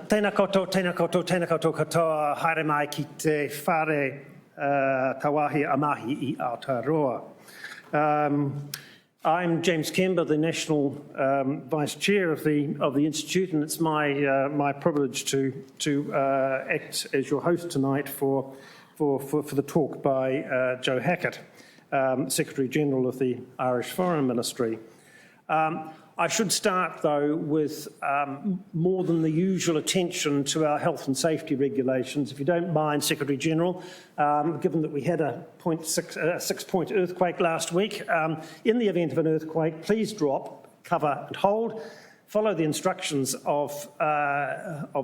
Tēnā koutou, tēnā koutou, tēnā koutou katoa, haere mai ki te whare Tawāhi-a-mahi I Aotearoa. I'm James Kember, the National Vice Chair of the Institute, and it's my privilege to act as your host tonight for the talk by Joe Hackett, Secretary General of the Irish Foreign Ministry. I should start, though, with more than the usual attention to our health and safety regulations. If you don't mind, Secretary General, given that we had a 6-point earthquake last week, in the event of an earthquake, please drop, cover and hold, follow the instructions of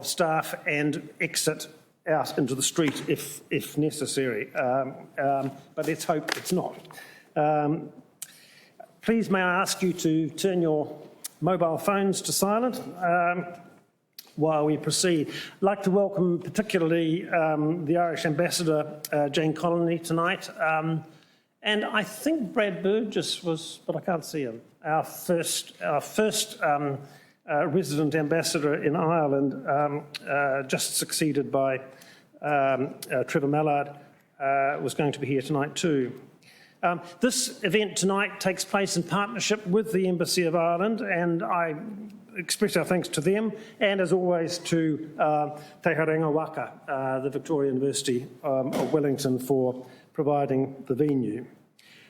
staff and exit out into the street if necessary. But let's hope it's not. Please may I ask you to turn your mobile phones to silent while we proceed. I'd like to welcome particularly the Irish Ambassador, Jane Connolly, tonight. And I think Brad Burgess was, but I can't see him, our first resident ambassador in Ireland, just succeeded by Trevor Mallard, was going to be here tonight too. This event tonight takes place in partnership with the Embassy of Ireland, and I express our thanks to them, and as always to Te Harenga Waka, the Victoria University of Wellington, for providing the venue.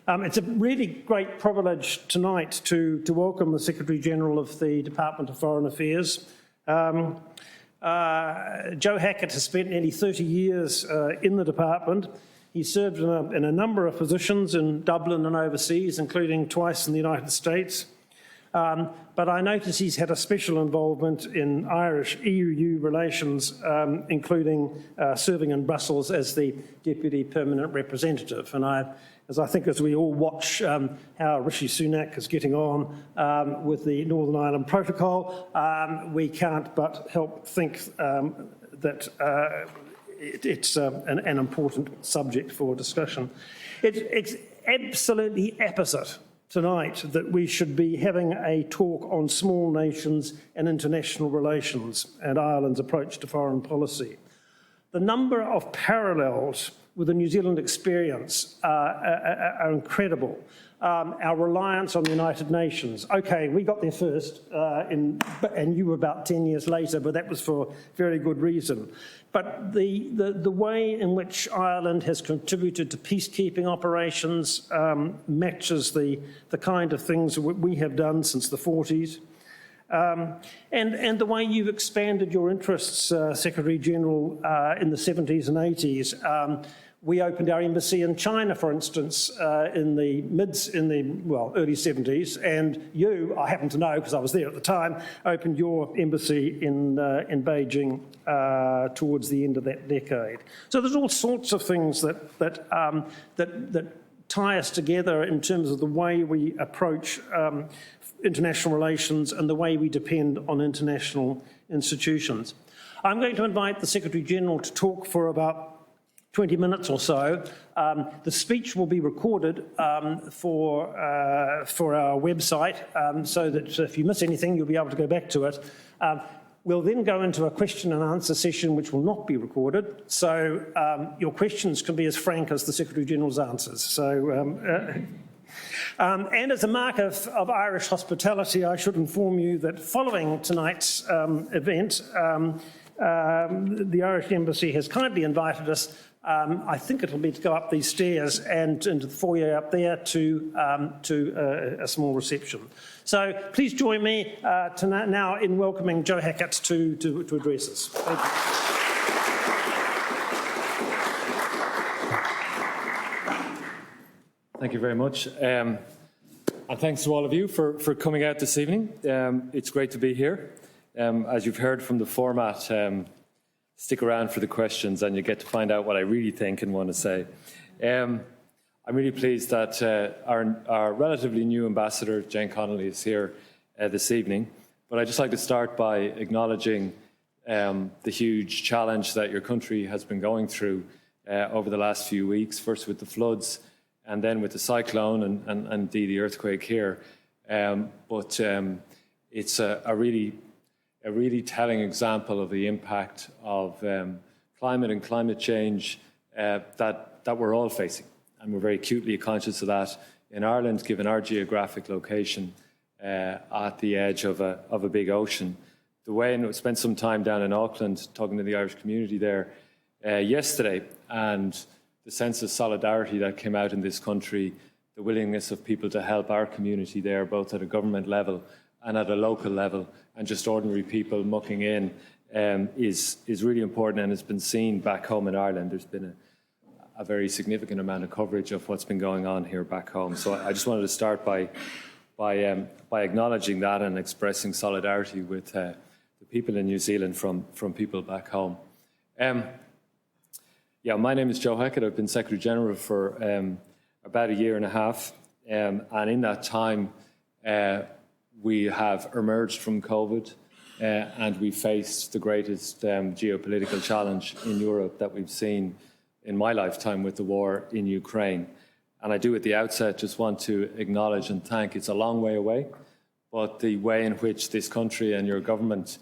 It's a really great privilege tonight to welcome the Secretary General of the Department of Foreign Affairs. Joe Hackett has spent nearly 30 years in the department. He served in a number of positions in Dublin and overseas, including twice in the United States. But I notice he's had a special involvement in Irish EU relations, including serving in Brussels as the Deputy Permanent Representative. And as we all watch how Rishi Sunak is getting on with the Northern Ireland Protocol, we can't but help think that it's an important subject for discussion. It's absolutely apposite tonight that we should be having a talk on small nations and international relations and Ireland's approach to foreign policy. The number of parallels with the New Zealand experience are incredible. Our reliance on the United Nations. Okay, we got there first, and you were about 10 years later, but that was for very good reason. But the way in which Ireland has contributed to peacekeeping operations matches the kind of things we have done since the 40s. And the way you've expanded your interests, Secretary General, in the 70s and 80s. We opened our embassy in China, for instance, in the early 70s, and you, I happen to know because I was there at the time, opened your embassy in Beijing towards the end of that decade. So there's all sorts of things that tie us together in terms of the way we approach international relations and the way we depend on international institutions. I'm going to invite the Secretary General to talk for about 20 minutes or so. The speech will be recorded for our website so that if you miss anything, you'll be able to go back to it. We'll then go into a question and answer session which will not be recorded. So your questions can be as frank as the Secretary General's answers. So, and as a mark of Irish hospitality, I should inform you that following tonight's event, the Irish Embassy has kindly invited us. I think it'll be to go up these stairs and into the foyer up there to a small reception. So please join me now in welcoming Joe Hackett to address us. Thank you. Thank you very much. And thanks to all of you for coming out this evening. It's great to be here. As you've heard from the format, stick around for the questions and you get to find out what I really think and want to say. I'm really pleased that our relatively new ambassador, Jane Connolly, is here this evening. But I'd just like to start by acknowledging the huge challenge that your country has been going through over the last few weeks, first with the floods and then with the cyclone and indeed the earthquake here. It's a really a really telling example of the impact of climate and climate change that we're all facing. And we're very acutely conscious of that in Ireland, given our geographic location at the edge of a big ocean. The way, and I spent some time down in Auckland talking to the Irish community there yesterday, and the sense of solidarity that came out in this country, the willingness of people to help our community there, both at a government level and at a local level, and just ordinary people mucking in, is really important and has been seen back home in Ireland. There's been a very significant amount of coverage of what's been going on here back home. So I just wanted to start by acknowledging that and expressing solidarity with the people in New Zealand from people back home. Yeah, my name is Joe Hackett. I've been Secretary General for about a year and a half, and in that time we have emerged from COVID and we faced the greatest geopolitical challenge in Europe that we've seen in my lifetime with the war in Ukraine. And I do at the outset just want to acknowledge and thank, it's a long way away, but the way in which this country and your government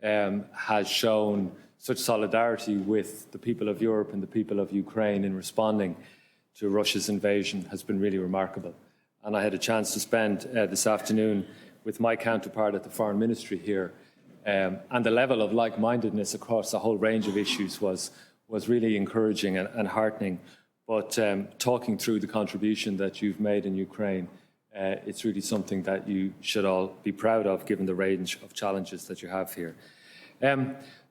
has shown such solidarity with the people of Europe and the people of Ukraine in responding to Russia's invasion has been really remarkable. And I had a chance to spend this afternoon with my counterpart at the Foreign Ministry here, and the level of like-mindedness across a whole range of issues was really encouraging and heartening. But talking through the contribution that you've made in Ukraine, it's really something that you should all be proud of, given the range of challenges that you have here.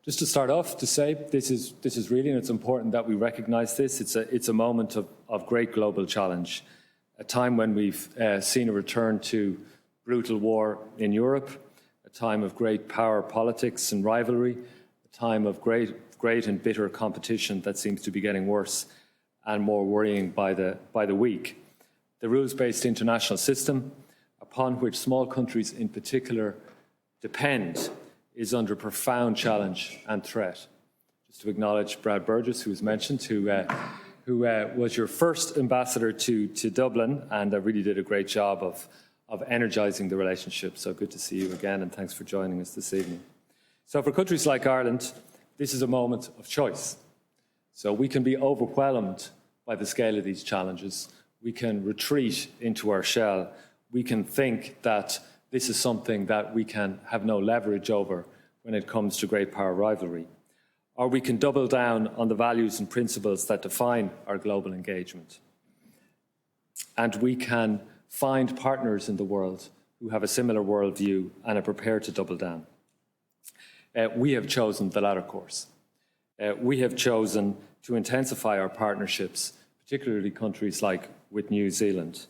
Just to start off, to say this is really, and it's important that we recognise this, it's a moment of great global challenge, a time when we've seen a return to brutal war in Europe, a time of great power politics and rivalry, a time of great and bitter competition that seems to be getting worse and more worrying by the week. The rules-based international system, upon which small countries in particular depend, is under profound challenge and threat. Just to acknowledge Brad Burgess, who was mentioned, who was your first ambassador to Dublin, and really did a great job of energising the relationship. So good to see you again, and thanks for joining us this evening. So for countries like Ireland, this is a moment of choice. So we can be overwhelmed by the scale of these challenges. We can retreat into our shell. We can think that this is something that we can have no leverage over when it comes to great power rivalry. Or we can double down on the values and principles that define our global engagement. And we can find partners in the world who have a similar worldview and are prepared to double down. We have chosen the latter course. We have chosen to intensify our partnerships, particularly countries like with New Zealand.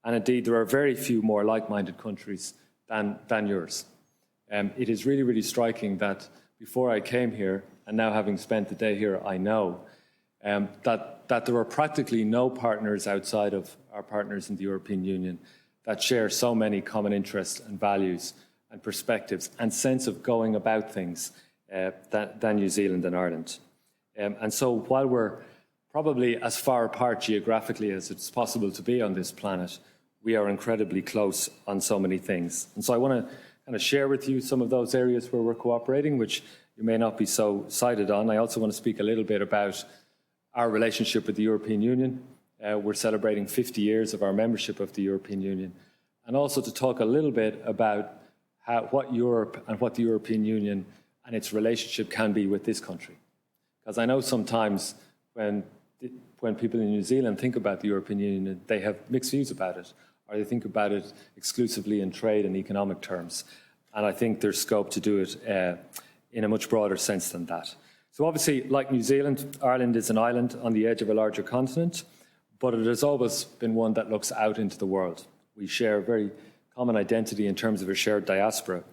And indeed, there are very few more like-minded countries than yours. It is really, really striking that before I came here, and now having spent the day here, I know that there are practically no partners outside of our partners in the European Union that share so many common interests and values and perspectives and sense of going about things than New Zealand and Ireland. And so while we're probably as far apart geographically as it's possible to be on this planet, we are incredibly close on so many things. And so I want to kind of share with you some of those areas where we're cooperating, which you may not be so sighted on. I also want to speak a little bit about our relationship with the European Union. We're celebrating 50 years of our membership of the European Union, and also to talk a little bit about what Europe and what the European Union and its relationship can be with this country. Because I know sometimes when people in New Zealand think about the European Union, they have mixed views about it, or they think about it exclusively in trade and economic terms. And I think there's scope to do it in a much broader sense than that. So obviously, like New Zealand, Ireland is an island on the edge of a larger continent, but it has always been one that looks out into the world. We share a very common identity in terms of a shared diaspora.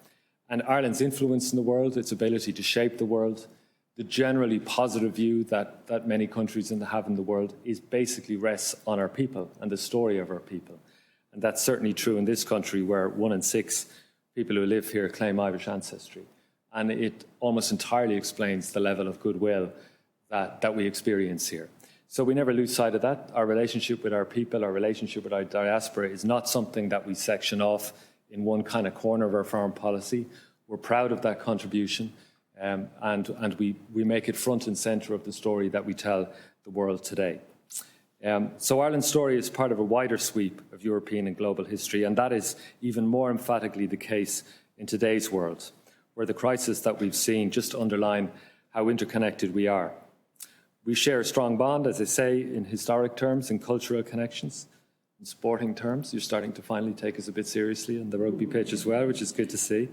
And Ireland's influence in the world, its ability to shape the world, the generally positive view that many countries have in the world is basically rests on our people and the story of our people. And that's certainly true in this country, where 1 in 6 people who live here claim Irish ancestry. And it almost entirely explains the level of goodwill that we experience here. So we never lose sight of that. Our relationship with our people, our relationship with our diaspora is not something that we section off in one kind of corner of our foreign policy. We're proud of that contribution, and we make it front and centre of the story that we tell the world today. So Ireland's story is part of a wider sweep of European and global history, and that is even more emphatically the case in today's world, where the crisis that we've seen just underline how interconnected we are. We share a strong bond, as I say, in historic terms, in cultural connections, in sporting terms. You're starting to finally take us a bit seriously on the rugby pitch as well, which is good to see.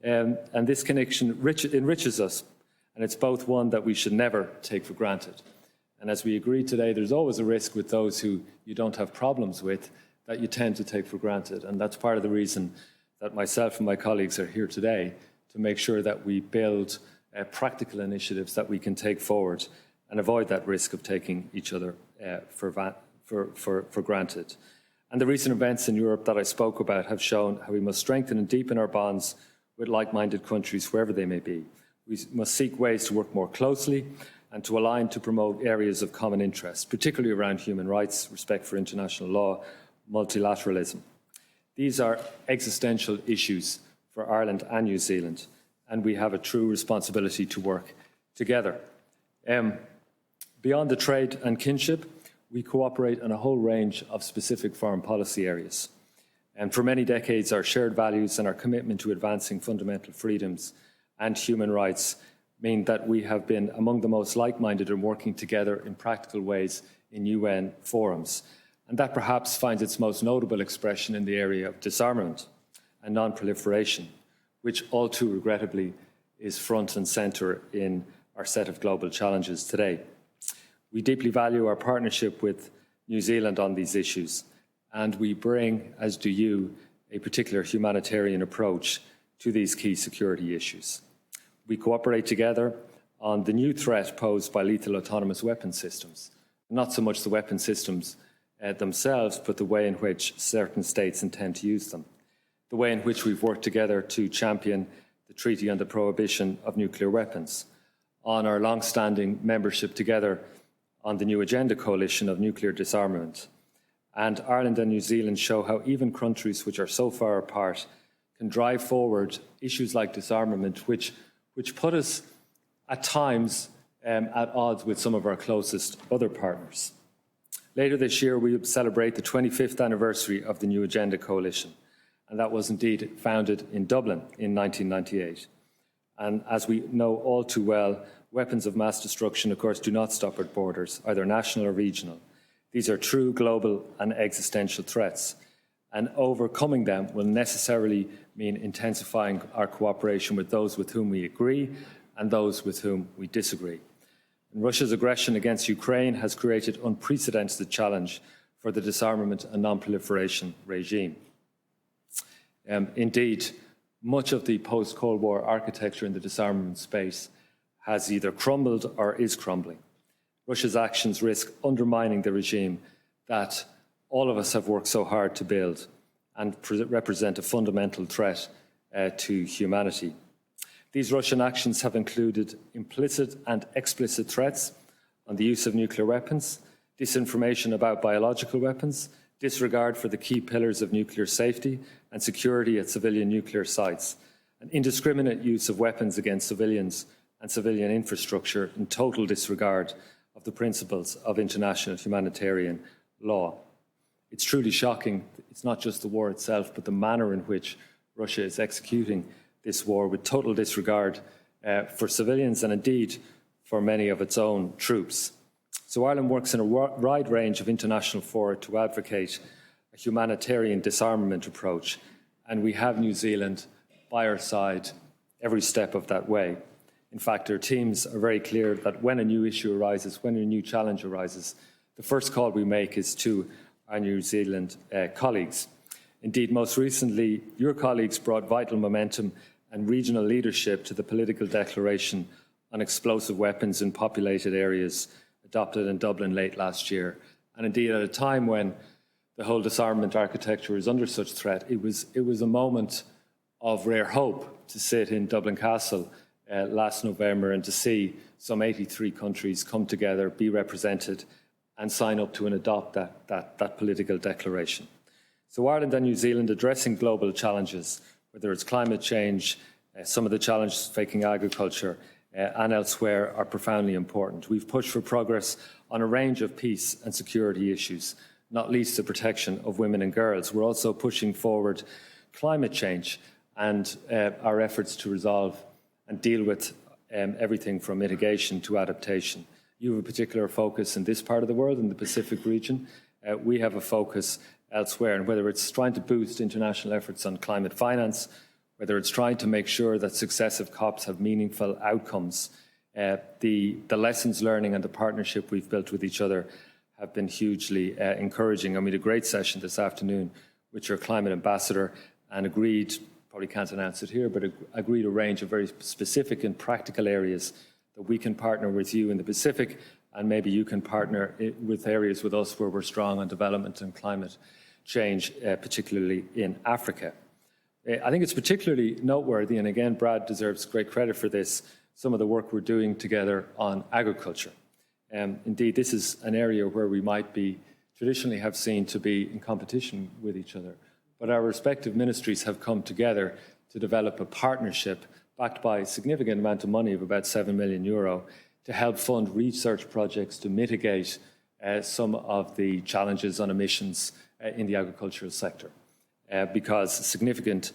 And this connection enriches us, and it's both one that we should never take for granted. And as we agreed today, there's always a risk with those who you don't have problems with that you tend to take for granted. And that's part of the reason that myself and my colleagues are here today, to make sure that we build practical initiatives that we can take forward and avoid that risk of taking each other for granted. And the recent events in Europe that I spoke about have shown how we must strengthen and deepen our bonds with like-minded countries, wherever they may be. We must seek ways to work more closely and to align to promote areas of common interest, particularly around human rights, respect for international law, multilateralism. These are existential issues for Ireland and New Zealand, and we have a true responsibility to work together. Beyond the trade and kinship, we cooperate on a whole range of specific foreign policy areas. And for many decades, our shared values and our commitment to advancing fundamental freedoms and human rights mean that we have been among the most like-minded and working together in practical ways in UN forums. And that perhaps finds its most notable expression in the area of disarmament and non-proliferation, which all too regrettably is front and centre in our set of global challenges today. We deeply value our partnership with New Zealand on these issues, and we bring, as do you, a particular humanitarian approach to these key security issues. We cooperate together on the new threat posed by lethal autonomous weapon systems, not so much the weapon systems themselves, but the way in which certain states intend to use them, the way in which we've worked together to champion the Treaty on the Prohibition of Nuclear Weapons, on our long-standing membership together on the New Agenda Coalition of Nuclear Disarmament. And Ireland and New Zealand show how even countries which are so far apart can drive forward issues like disarmament, which put us at times at odds with some of our closest other partners. Later this year, we will celebrate the 25th anniversary of the New Agenda Coalition, and that was indeed founded in Dublin in 1998. And as we know all too well, weapons of mass destruction, of course, do not stop at borders, either national or regional. These are true global and existential threats, and overcoming them will necessarily mean intensifying our cooperation with those with whom we agree and those with whom we disagree. And Russia's aggression against Ukraine has created unprecedented challenge for the disarmament and non-proliferation regime. Indeed, much of the post-Cold War architecture in the disarmament space has either crumbled or is crumbling. Russia's actions risk undermining the regime that all of us have worked so hard to build and represent a fundamental threat to humanity. These Russian actions have included implicit and explicit threats on the use of nuclear weapons, disinformation about biological weapons, disregard for the key pillars of nuclear safety and security at civilian nuclear sites, and indiscriminate use of weapons against civilians and civilian infrastructure in total disregard of the principles of international humanitarian law. It's truly shocking. It's not just the war itself, but the manner in which Russia is executing this war with total disregard for civilians and indeed for many of its own troops. So Ireland works in a wide range of international fora to advocate a humanitarian disarmament approach, and we have New Zealand by our side every step of that way. In fact, our teams are very clear that when a new issue arises, when a new challenge arises, the first call we make is to our New Zealand colleagues. Indeed, most recently, your colleagues brought vital momentum and regional leadership to the political declaration on explosive weapons in populated areas adopted in Dublin late last year. And indeed, at a time when the whole disarmament architecture is under such threat, it was a moment of rare hope to sit in Dublin Castle last November and to see some 83 countries come together, be represented, and sign up to and adopt that political declaration. So Ireland and New Zealand addressing global challenges, whether it's climate change, Some of the challenges facing agriculture and elsewhere are profoundly important. We've pushed for progress on a range of peace and security issues, not least the protection of women and girls. We're also pushing forward climate change and our efforts to resolve and deal with everything from mitigation to adaptation. You have a particular focus in this part of the world, in the Pacific region. We have a focus elsewhere, and whether it's trying to boost international efforts on climate finance, whether it's trying to make sure that successive COPs have meaningful outcomes, the lessons learning and the partnership we've built with each other have been hugely encouraging. And we had a great session this afternoon with your climate ambassador and agreed, probably can't announce it here, but agreed a range of very specific and practical areas that we can partner with you in the Pacific, and maybe you can partner with areas with us where we're strong on development and climate change, particularly in Africa. I think it's particularly noteworthy, and again, Brad deserves great credit for this, some of the work we're doing together on agriculture. Indeed, this is an area where we might be traditionally have seen to be in competition with each other. But our respective ministries have come together to develop a partnership backed by a significant amount of money of about €7 million to help fund research projects to mitigate some of the challenges on emissions in the agricultural sector. Because a significant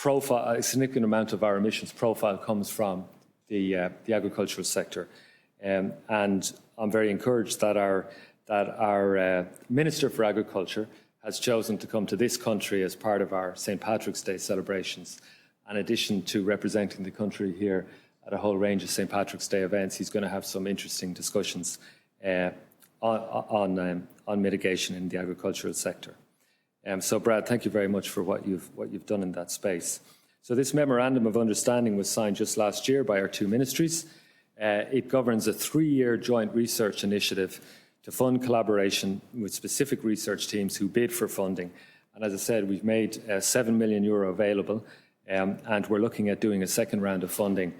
amount of our emissions profile comes from the agricultural sector. And I'm very encouraged that our Minister for Agriculture has chosen to come to this country as part of our St. Patrick's Day celebrations. In addition to representing the country here at a whole range of St. Patrick's Day events, he's going to have some interesting discussions on mitigation in the agricultural sector. So, Brad, thank you very much for what you've done in that space. So this Memorandum of Understanding was signed just last year by our two ministries. It governs a 3-year joint research initiative to fund collaboration with specific research teams who bid for funding. And as I said, we've made €7 million available, and we're looking at doing a second round of funding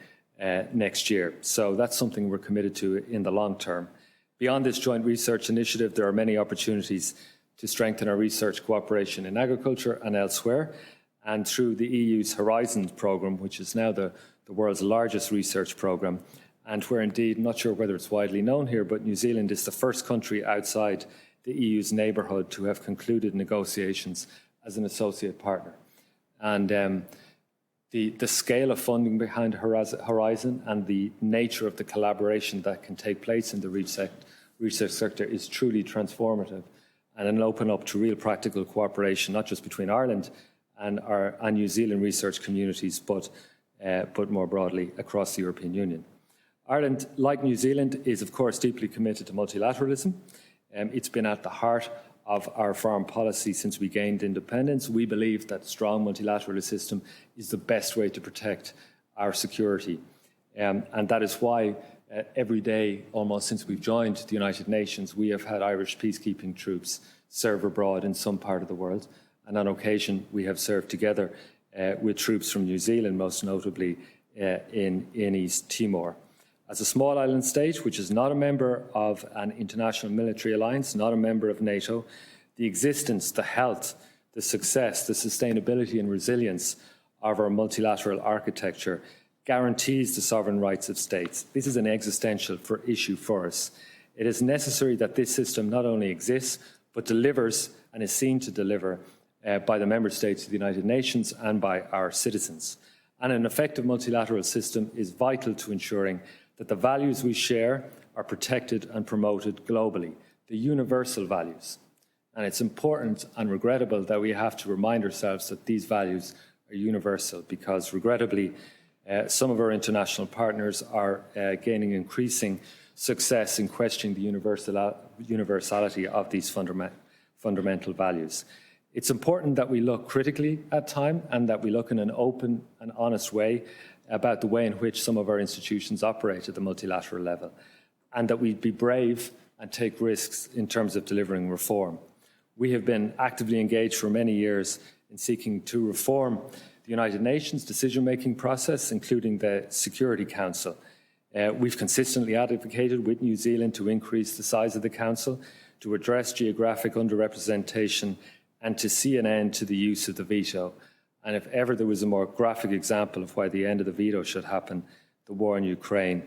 next year. So that's something we're committed to in the long term. Beyond this joint research initiative, there are many opportunities to strengthen our research cooperation in agriculture and elsewhere. And through the EU's Horizons programme, which is now the world's largest research programme, and where indeed, I'm not sure whether it's widely known here, but New Zealand is the first country outside the EU's neighbourhood to have concluded negotiations as an associate partner. And the scale of funding behind Horizon and the nature of the collaboration that can take place in the research sector is truly transformative, and it'll open up to real practical cooperation, not just between Ireland and New Zealand research communities, but more broadly across the European Union. Ireland, like New Zealand, is of course deeply committed to multilateralism. It's been at the heart of our foreign policy since we gained independence. We believe that a strong multilateral system is the best way to protect our security. And that is why every day, almost since we've joined the United Nations, we have had Irish peacekeeping troops serve abroad in some part of the world. And on occasion, we have served together with troops from New Zealand, most notably in East Timor. As a small island state, which is not a member of an international military alliance, not a member of NATO, the existence, the health, the success, the sustainability and resilience of our multilateral architecture guarantees the sovereign rights of states. This is an existential issue for us. It is necessary that this system not only exists, but delivers and is seen to deliver by the member states of the United Nations and by our citizens. And an effective multilateral system is vital to ensuring that the values we share are protected and promoted globally, the universal values. And it's important and regrettable that we have to remind ourselves that these values are universal, because regrettably, some of our international partners are gaining increasing success in questioning the universality of these fundamental values. It's important that we look critically at time, and that we look in an open and honest way about the way in which some of our institutions operate at the multilateral level, and that we be brave and take risks in terms of delivering reform. We have been actively engaged for many years in seeking to reform the United Nations decision-making process, including the Security Council. We've consistently advocated with New Zealand to increase the size of the Council, to address geographic underrepresentation, and to see an end to the use of the veto. And if ever there was a more graphic example of why the end of the veto should happen, the war in Ukraine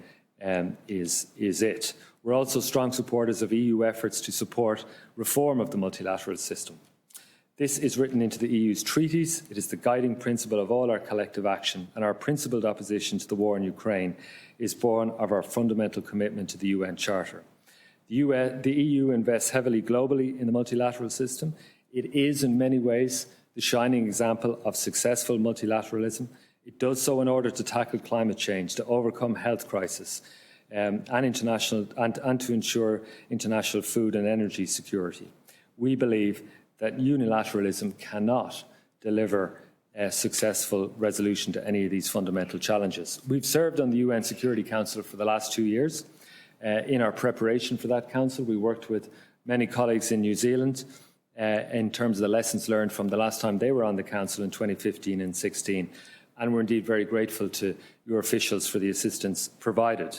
is it. We're also strong supporters of EU efforts to support reform of the multilateral system. This is written into the EU's treaties. It is the guiding principle of all our collective action, and our principled opposition to the war in Ukraine is born of our fundamental commitment to the UN Charter. The EU invests heavily globally in the multilateral system. It is, in many ways, the shining example of successful multilateralism. It does so in order to tackle climate change, to overcome health crisis, and to ensure international food and energy security. We believe that unilateralism cannot deliver a successful resolution to any of these fundamental challenges. We've served on the UN Security Council for the last 2 years. In our preparation for that council, we worked with many colleagues in New Zealand in terms of the lessons learned from the last time they were on the council in 2015 and 16. And we're indeed very grateful to your officials for the assistance provided.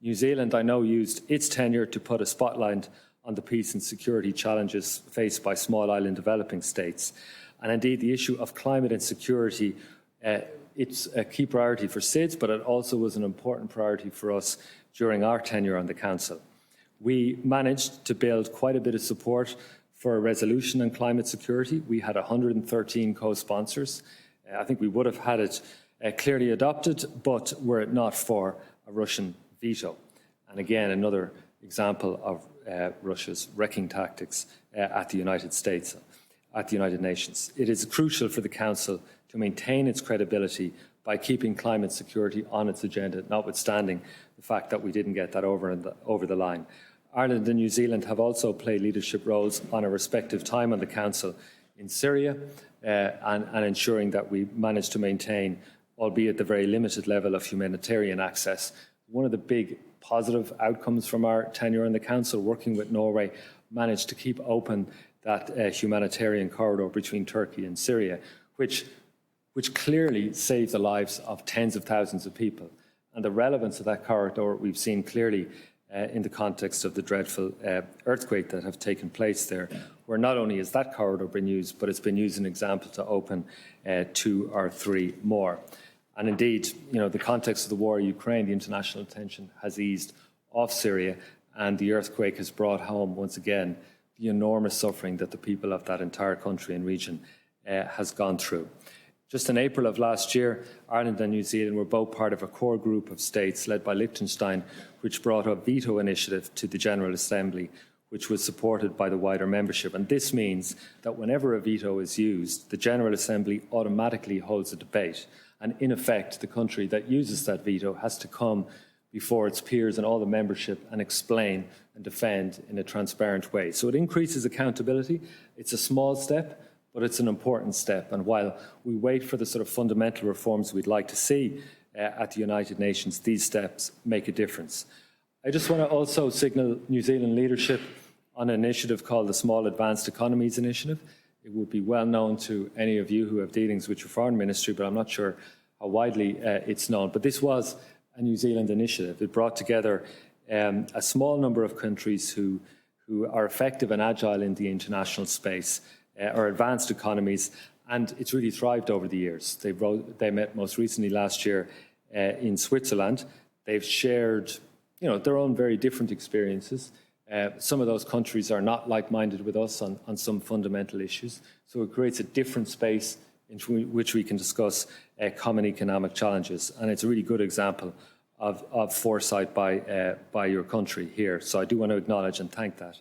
New Zealand, I know, used its tenure to put a spotlight on the peace and security challenges faced by small island developing states. And indeed, the issue of climate and security, it's a key priority for SIDS, but it also was an important priority for us during our tenure on the Council. We managed to build quite a bit of support for a resolution on climate security. We had 113 co-sponsors. I think we would have had it clearly adopted, but were it not for a Russian veto. And again, another example of Russia's wrecking tactics at the United States, at the United Nations. It is crucial for the Council to maintain its credibility by keeping climate security on its agenda, notwithstanding the fact that we didn't get that over the line. Ireland and New Zealand have also played leadership roles on a respective time on the Council in Syria and ensuring that we managed to maintain, albeit the very limited level of humanitarian access. One of the big positive outcomes from our tenure in the Council, working with Norway, managed to keep open that humanitarian corridor between Turkey and Syria, which clearly saved the lives of tens of thousands of people. And the relevance of that corridor we've seen clearly in the context of the dreadful earthquake that have taken place there, where not only has that corridor been used, but it's been used as an example to open 2 or 3 more. And indeed, the context of the war in Ukraine, the international attention has eased off Syria, and the earthquake has brought home, once again, the enormous suffering that the people of that entire country and region has gone through. Just in April of last year, Ireland and New Zealand were both part of a core group of states led by Liechtenstein, which brought a veto initiative to the General Assembly, which was supported by the wider membership. And this means that whenever a veto is used, the General Assembly automatically holds a debate. And in effect, the country that uses that veto has to come before its peers and all the membership and explain and defend in a transparent way. So it increases accountability. It's a small step, but it's an important step. And while we wait for the sort of fundamental reforms we'd like to see at the United Nations, these steps make a difference. I just want to also signal New Zealand leadership on an initiative called the Small Advanced Economies Initiative. It would be well known to any of you who have dealings with your foreign ministry, but I'm not sure how widely it's known. But this was a New Zealand initiative. It brought together a small number of countries who are effective and agile in the international space, or advanced economies, and it's really thrived over the years. They met most recently last year in Switzerland. They've shared their own very different experiences. Some of those countries are not like-minded with us on some fundamental issues, so it creates a different space in which we can discuss common economic challenges, and it's a really good example of foresight by your country here. So I do want to acknowledge and thank that.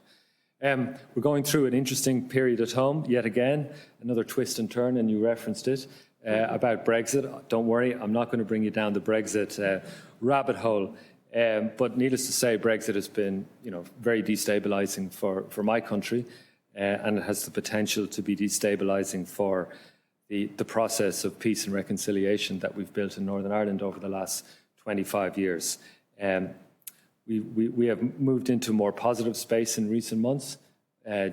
We're going through an interesting period at home, yet again, another twist and turn, and you referenced it, about Brexit. Don't worry, I'm not going to bring you down the Brexit rabbit hole, but needless to say, Brexit has been very destabilising for my country, and it has the potential to be destabilising for the process of peace and reconciliation that we've built in Northern Ireland over the last 25 years. We have moved into a more positive space in recent months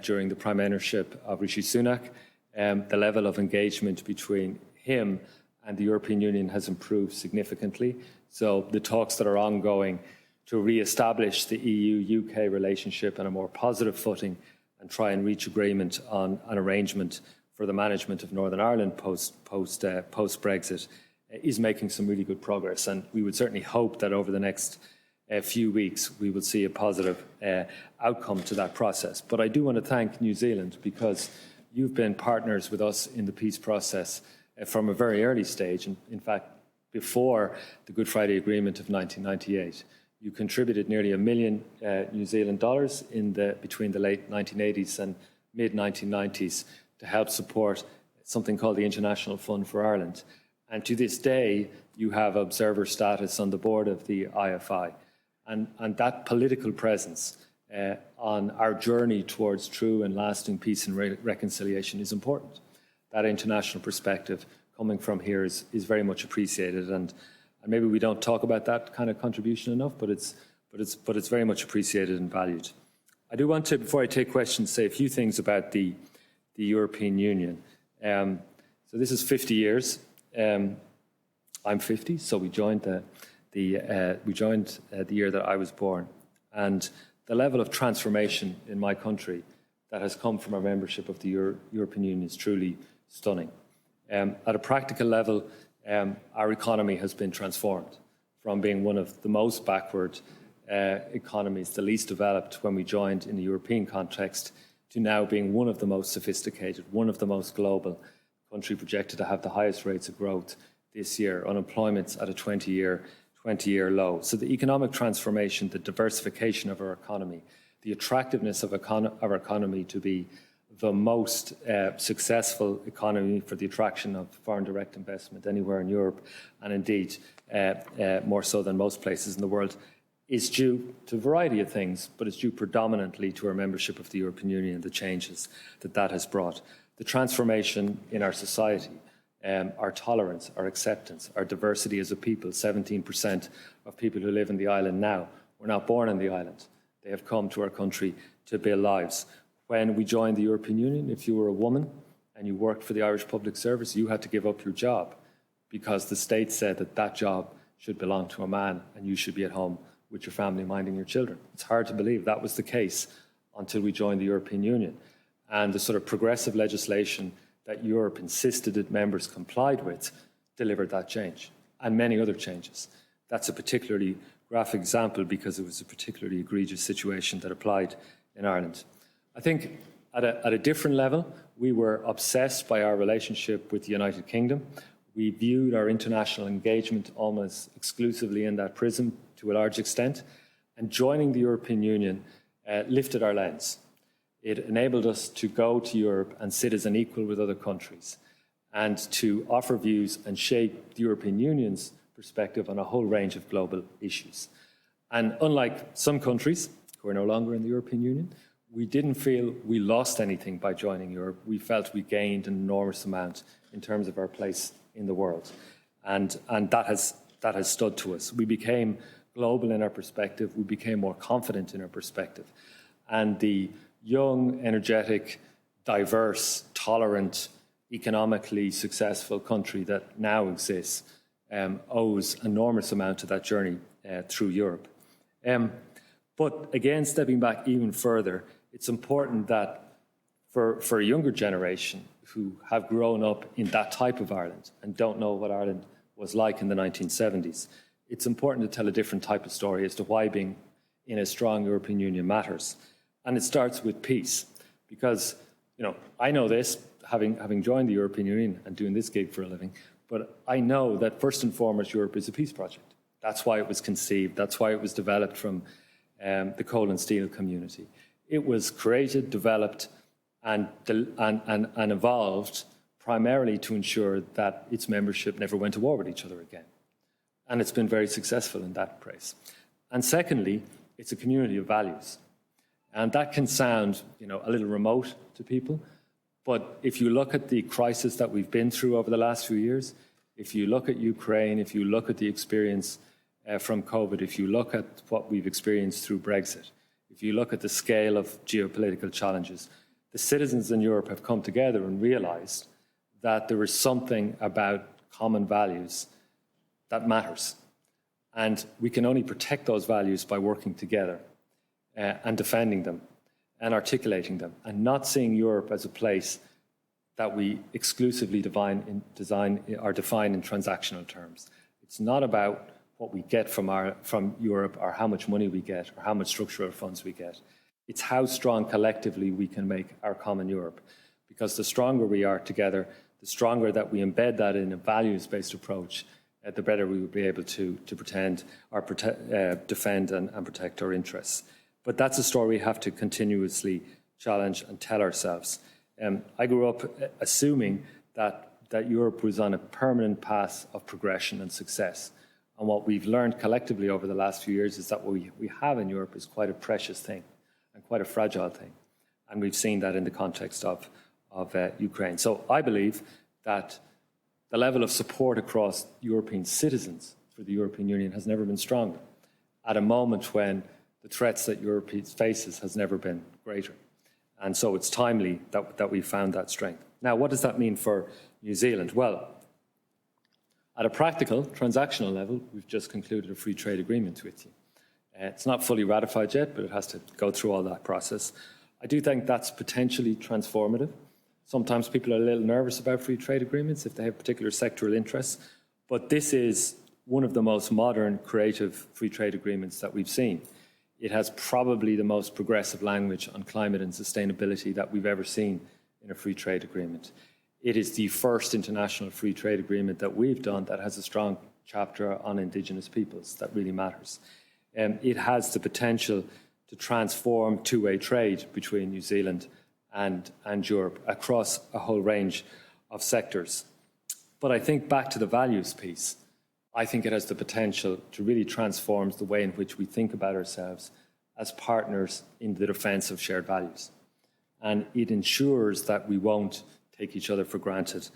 during the Prime Ministership of Rishi Sunak. The level of engagement between him and the European Union has improved significantly. So the talks that are ongoing to re-establish the EU-UK relationship on a more positive footing and try and reach agreement on an arrangement for the management of Northern Ireland post-Brexit is making some really good progress. And we would certainly hope that over the next few weeks we will see a positive outcome to that process. But I do want to thank New Zealand, because you've been partners with us in the peace process from a very early stage. And in fact, before the Good Friday Agreement of 1998, you contributed nearly $1 million New Zealand dollars between the late 1980s and mid-1990s to help support something called the International Fund for Ireland. And to this day, you have observer status on the board of the IFI. And that political presence on our journey towards true and lasting peace and reconciliation is important. That international perspective coming from here is very much appreciated, and maybe we don't talk about that kind of contribution enough, but it's very much appreciated and valued. I do want to, before I take questions, say a few things about the European Union. So this is 50 years. I'm 50, so we joined the year that I was born, and the level of transformation in my country that has come from our membership of the European Union is truly stunning. At a practical level, our economy has been transformed from being one of the most backward economies, the least developed when we joined in the European context, to now being one of the most sophisticated, one of the most global, country projected to have the highest rates of growth this year. Unemployment's at a 20-year low. So the economic transformation, the diversification of our economy, the attractiveness of our economy to be the most successful economy for the attraction of foreign direct investment anywhere in Europe, and indeed more so than most places in the world, is due to a variety of things, but it's due predominantly to our membership of the European Union and the changes that has brought. The transformation in our society, our tolerance, our acceptance, our diversity as a people. 17% of people who live in the island now were not born on the island. They have come to our country to build lives. When we joined the European Union, if you were a woman and you worked for the Irish Public Service, you had to give up your job because the state said that job should belong to a man and you should be at home with your family minding your children. It's hard to believe that was the case until we joined the European Union. And the sort of progressive legislation that Europe insisted that members complied with delivered that change, and many other changes. That's a particularly graphic example because it was a particularly egregious situation that applied in Ireland. I think at a different level, we were obsessed by our relationship with the United Kingdom. We viewed our international engagement almost exclusively in that prism to a large extent, and joining the European Union lifted our lens. It enabled us to go to Europe and sit as an equal with other countries and to offer views and shape the European Union's perspective on a whole range of global issues. And unlike some countries who are no longer in the European Union, we didn't feel we lost anything by joining Europe. We felt we gained an enormous amount in terms of our place in the world. And that has stood to us. We became global in our perspective. We became more confident in our perspective. And the young, energetic, diverse, tolerant, economically successful country that now exists owes an enormous amount to that journey through Europe. But again, stepping back even further, it's important that for a younger generation who have grown up in that type of Ireland and don't know what Ireland was like in the 1970s, it's important to tell a different type of story as to why being in a strong European Union matters. And it starts with peace, because I know this, having joined the European Union and doing this gig for a living, but I know that first and foremost Europe is a peace project. That's why it was conceived. That's why it was developed from the coal and steel community. It was created, developed, and evolved primarily to ensure that its membership never went to war with each other again. And it's been very successful in that place. And secondly, it's a community of values. And that can sound, a little remote to people. But if you look at the crisis that we've been through over the last few years, if you look at Ukraine, if you look at the experience from COVID, if you look at what we've experienced through Brexit, if you look at the scale of geopolitical challenges, the citizens in Europe have come together and realised that there is something about common values that matters. And we can only protect those values by working together and defending them and articulating them, and not seeing Europe as a place that we exclusively define in transactional terms. It's not about what we get from Europe or how much money we get or how much structural funds we get. It's how strong collectively we can make our common Europe. Because the stronger we are together, the stronger that we embed that in a values-based approach, the better we will be able to defend and protect our interests. But that's a story we have to continuously challenge and tell ourselves. I grew up assuming that Europe was on a permanent path of progression and success. And what we've learned collectively over the last few years is that what we have in Europe is quite a precious thing and quite a fragile thing. And we've seen that in the context of Ukraine. So I believe that the level of support across European citizens for the European Union has never been stronger, at a moment when the threats that Europe faces has never been greater. And so it's timely that we found that strength. Now, what does that mean for New Zealand? Well, at a practical, transactional level, we've just concluded a free trade agreement with you. It's not fully ratified yet, but it has to go through all that process. I do think that's potentially transformative. Sometimes people are a little nervous about free trade agreements if they have particular sectoral interests, but this is one of the most modern, creative free trade agreements that we've seen. It has probably the most progressive language on climate and sustainability that we've ever seen in a free trade agreement. It is the first international free trade agreement that we've done that has a strong chapter on Indigenous peoples. That really matters. It has the potential to transform two-way trade between New Zealand and Europe across a whole range of sectors. But I think back to the values piece, I think it has the potential to really transform the way in which we think about ourselves as partners in the defence of shared values. And it ensures that we won't take each other for granted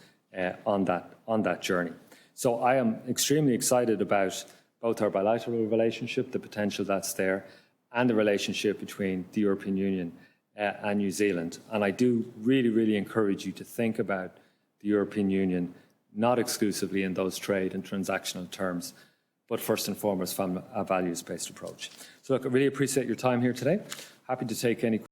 on that journey. So I am extremely excited about both our bilateral relationship, the potential that's there, and the relationship between the European Union and New Zealand. And I do really, really encourage you to think about the European Union not exclusively in those trade and transactional terms, but first and foremost from a values-based approach. So look, I really appreciate your time here today. Happy to take any questions.